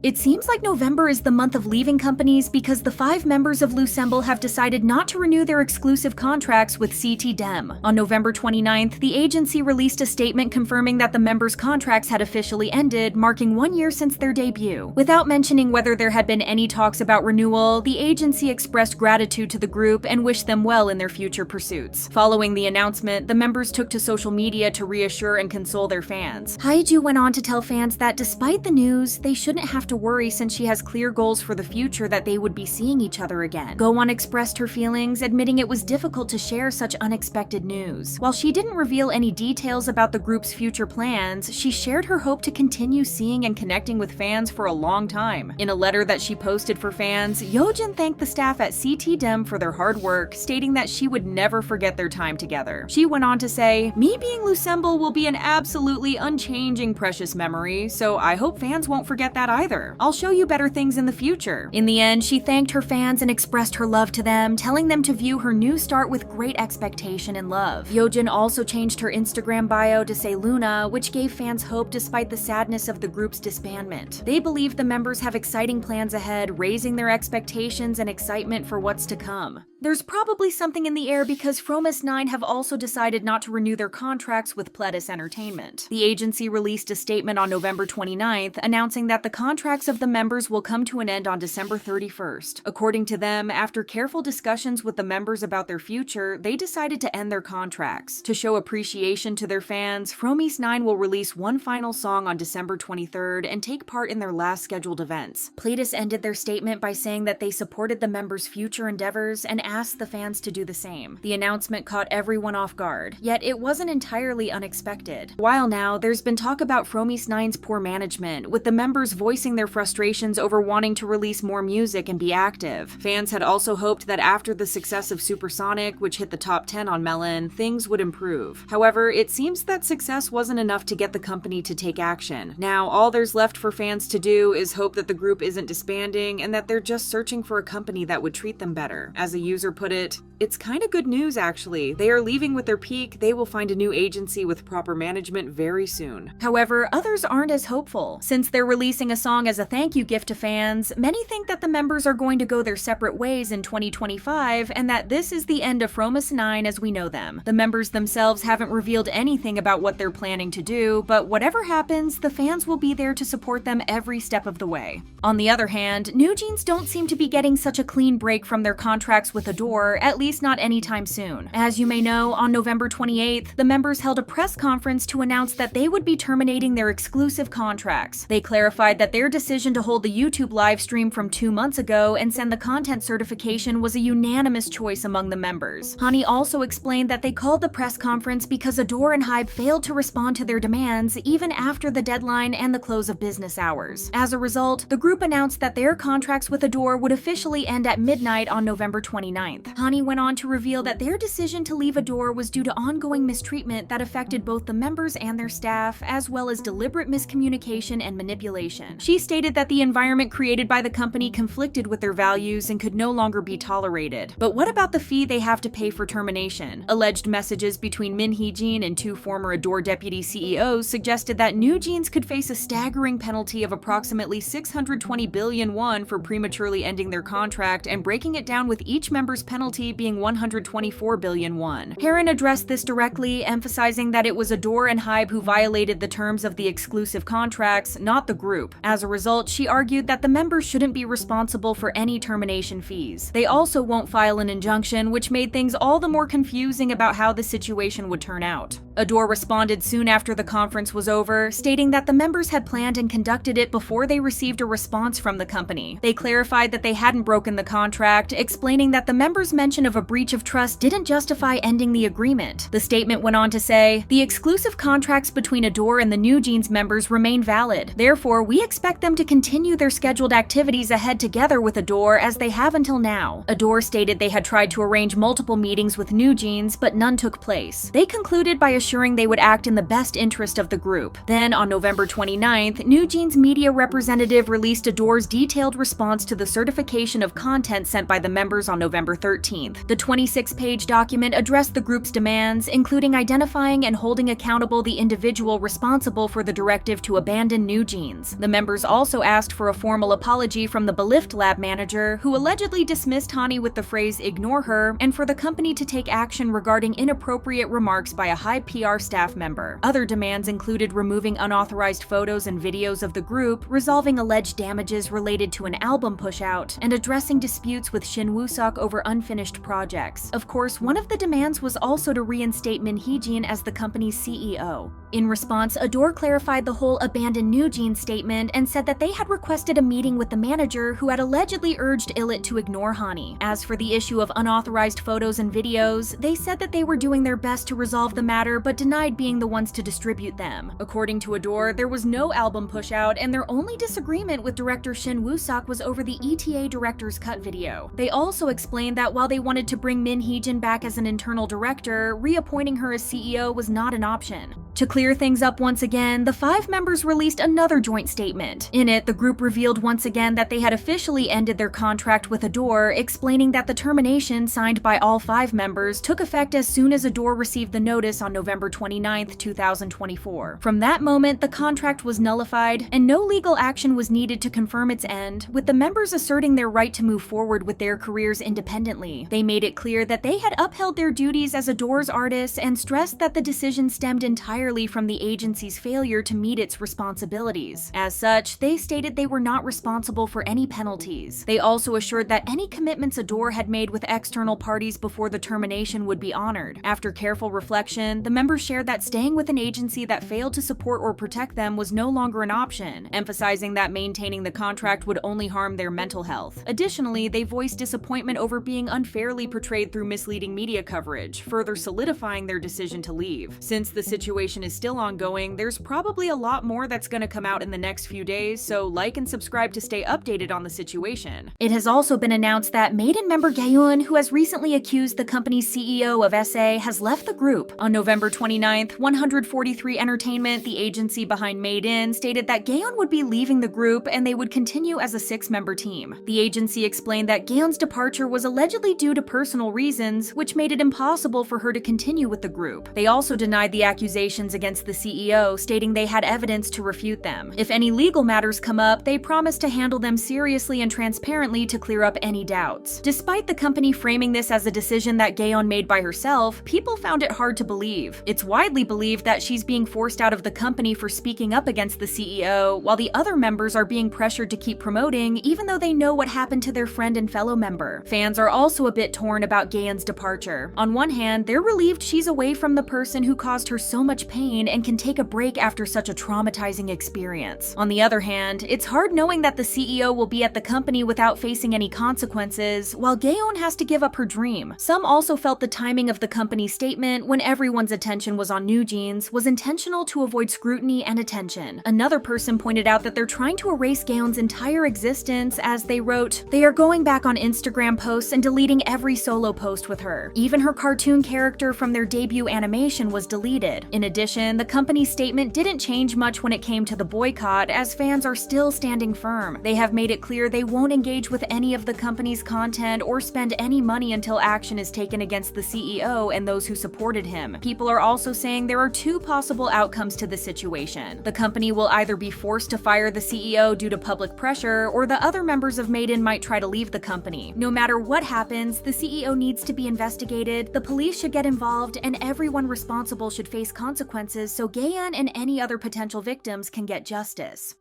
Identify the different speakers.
Speaker 1: It seems like November is the month of leaving companies because the 5 members of L'Ensemble have decided not to renew their exclusive contracts with CT Dem. On November 29th, the agency released a statement confirming that the members' contracts had officially ended, marking 1 year since their debut. Without mentioning whether there had been any talks about renewal, the agency expressed gratitude to the group and wished them well in their future pursuits. Following the announcement, the members took to social media to reassure and console their fans. Haiju went on to tell fans that despite the news, they shouldn't have to worry since she has clear goals for the future that they would be seeing each other again. Gaeun expressed her feelings, admitting it was difficult to share such unexpected news. While she didn't reveal any details about the group's future plans, she shared her hope to continue seeing and connecting with fans for a long time. In a letter that she posted for fans, Yeojin thanked the staff at CT Dem for their hard work, stating that she would never forget their time together. She went on to say, "Me being L'Ensemble will be an absolutely unchanging precious memory, so I hope fans won't forget that either. I'll show you better things in the future." In the end, she thanked her fans and expressed her love to them, telling them to view her new start with great expectation and love. Yeojin also changed her Instagram bio to say Luna, which gave fans hope despite the sadness of the group's disbandment. They believe the members have exciting plans ahead, raising their expectations and excitement for what's to come. There's probably something in the air because Fromis 9 have also decided not to renew their contracts with Pledis Entertainment. The agency released a statement on November 29th announcing that the contracts of the members will come to an end on December 31st. According to them, after careful discussions with the members about their future, they decided to end their contracts. To show appreciation to their fans, Fromis 9 will release one final song on December 23rd and take part in their last scheduled events. Pledis ended their statement by saying that they supported the members' future endeavors and asked the fans to do the same. The announcement caught everyone off guard, yet it wasn't entirely unexpected. While now, there's been talk about Fromis 9's poor management, with the members voicing their frustrations over wanting to release more music and be active. Fans had also hoped that after the success of Supersonic, which hit the top 10 on Melon, things would improve. However, it seems that success wasn't enough to get the company to take action. Now, all there's left for fans to do is hope that the group isn't disbanding and that they're just searching for a company that would treat them better. As a user put it, "It's kinda good news actually. They are leaving with their peak, they will find a new agency with proper management very soon." However, others aren't as hopeful. Since they're releasing a song as a thank you gift to fans, many think that the members are going to go their separate ways in 2025 and that this is the end of Fromis 9 as we know them. The members themselves haven't revealed anything about what they're planning to do, but whatever happens, the fans will be there to support them every step of the way. On the other hand, NewJeans don't seem to be getting such a clean break from their contracts with ADOR, at least not anytime soon. As you may know, on November 28th, the members held a press conference to announce that they would be terminating their exclusive contracts. They clarified that their decision to hold the YouTube live stream from 2 months ago and send the content certification was a unanimous choice among the members. Hani also explained that they called the press conference because ADOR and HYBE failed to respond to their demands even after the deadline and the close of business hours. As a result, the group announced that their contracts with ADOR would officially end at midnight on November 29th. Hani went on to reveal that their decision to leave ADOR was due to ongoing mistreatment that affected both the members and their staff, as well as deliberate miscommunication and manipulation. She stated that the environment created by the company conflicted with their values and could no longer be tolerated. But what about the fee they have to pay for termination? Alleged messages between Min Hee-jin and 2 former ADOR deputy CEOs suggested that NewJeans could face a staggering penalty of approximately 620 billion won for prematurely ending their contract and breaking it down with each member's penalty being 124 billion won. Heron addressed this directly, emphasizing that it was ADOR and HYBE who violated the terms of the exclusive contracts, not the group. As a result, she argued that the members shouldn't be responsible for any termination fees. They also won't file an injunction, which made things all the more confusing about how the situation would turn out. ADOR responded soon after the conference was over, stating that the members had planned and conducted it before they received a response from the company. They clarified that they hadn't broken the contract, explaining that the members' mention of a breach of trust didn't justify ending the agreement. The statement went on to say, "The exclusive contracts between ADOR and the NewJeans members remain valid. Therefore, we expect them to continue their scheduled activities ahead together with ADOR as they have until now." ADOR stated they had tried to arrange multiple meetings with NewJeans, but none took place. They concluded by assuring they would act in the best interest of the group. Then, on November 29th, NewJeans media representative released ADOR's detailed response to the certification of content sent by the members on November November 13th. The 26-page document addressed the group's demands, including identifying and holding accountable the individual responsible for the directive to abandon NewJeans. The members also asked for a formal apology from the Belift lab manager, who allegedly dismissed Hani with the phrase "ignore her," and for the company to take action regarding inappropriate remarks by a high PR staff member. Other demands included removing unauthorized photos and videos of the group, resolving alleged damages related to an album push-out, and addressing disputes with Shin Woo-seok over unfinished projects. Of course, one of the demands was also to reinstate Min Hee-jin as the company's CEO. In response, ADOR clarified the whole abandon NewJeans statement and said that they had requested a meeting with the manager, who had allegedly urged KOOKIELIT to ignore Hani. As for the issue of unauthorized photos and videos, they said that they were doing their best to resolve the matter but denied being the ones to distribute them. According to ADOR, there was no album push-out, and their only disagreement with director Shin Woo-seok was over the ETA director's cut video. They also explained that while they wanted to bring Min Hee-jin back as an internal director, reappointing her as CEO was not an option. To clear things up once again, the 5 members released another joint statement. In it, the group revealed once again that they had officially ended their contract with ADOR, explaining that the termination, signed by all 5 members, took effect as soon as ADOR received the notice on November 29, 2024. From that moment, the contract was nullified, and no legal action was needed to confirm its end, with the members asserting their right to move forward with their careers independently. They made it clear that they had upheld their duties as ADOR's artists and stressed that the decision stemmed entirely from the agency's failure to meet its responsibilities. As such, they stated they were not responsible for any penalties. They also assured that any commitments ADOR had made with external parties before the termination would be honored. After careful reflection, the members shared that staying with an agency that failed to support or protect them was no longer an option, emphasizing that maintaining the contract would only harm their mental health. Additionally, they voiced disappointment over being unfairly portrayed through misleading media coverage, further solidifying their decision to leave. Since the situation is still ongoing, there's probably a lot more that's gonna come out in the next few days, so like and subscribe to stay updated on the situation. It has also been announced that MADEIN member Gaeun, who has recently accused the company's CEO of SA, has left the group. On November 29th, 143 Entertainment, the agency behind MADEIN, stated that Gaeun would be leaving the group and they would continue as a 6-member team. The agency explained that Gaeun's departure was allegedly due to personal reasons, which made it impossible for her to continue with the group. They also denied the accusations against the CEO, stating they had evidence to refute them. If any legal matters come up, they promised to handle them seriously and transparently to clear up any doubts. Despite the company framing this as a decision that Gaeun made by herself, people found it hard to believe. It's widely believed that she's being forced out of the company for speaking up against the CEO, while the other members are being pressured to keep promoting, even though they know what happened to their friend and fellow member. Fans are also a bit torn about Gaeun's departure. On one hand, they're relieved she's away from the person who caused her so much pain and can take a break after such a traumatizing experience. On the other hand, it's hard knowing that the CEO will be at the company without facing any consequences, while Gaeun has to give up her dream. Some also felt the timing of the company's statement, when everyone's attention was on NewJeans, was intentional to avoid scrutiny and attention. Another person pointed out that they're trying to erase Gaeun's entire existence, as they wrote, "They are going back on Instagram posts and deleting every solo post with her. Even her cartoon character from their debut animation was deleted." In addition, the company's statement didn't change much when it came to the boycott, as fans are still standing firm. They have made it clear they won't engage with any of the company's content or spend any money until action is taken against the CEO and those who supported him. People are also saying there are 2 possible outcomes to the situation. The company will either be forced to fire the CEO due to public pressure, or the other members of MADEIN might try to leave the company. No matter what happens, the CEO needs to be investigated, the police should get involved, and everyone responsible should face consequences so Gaeun and any other potential victims can get justice.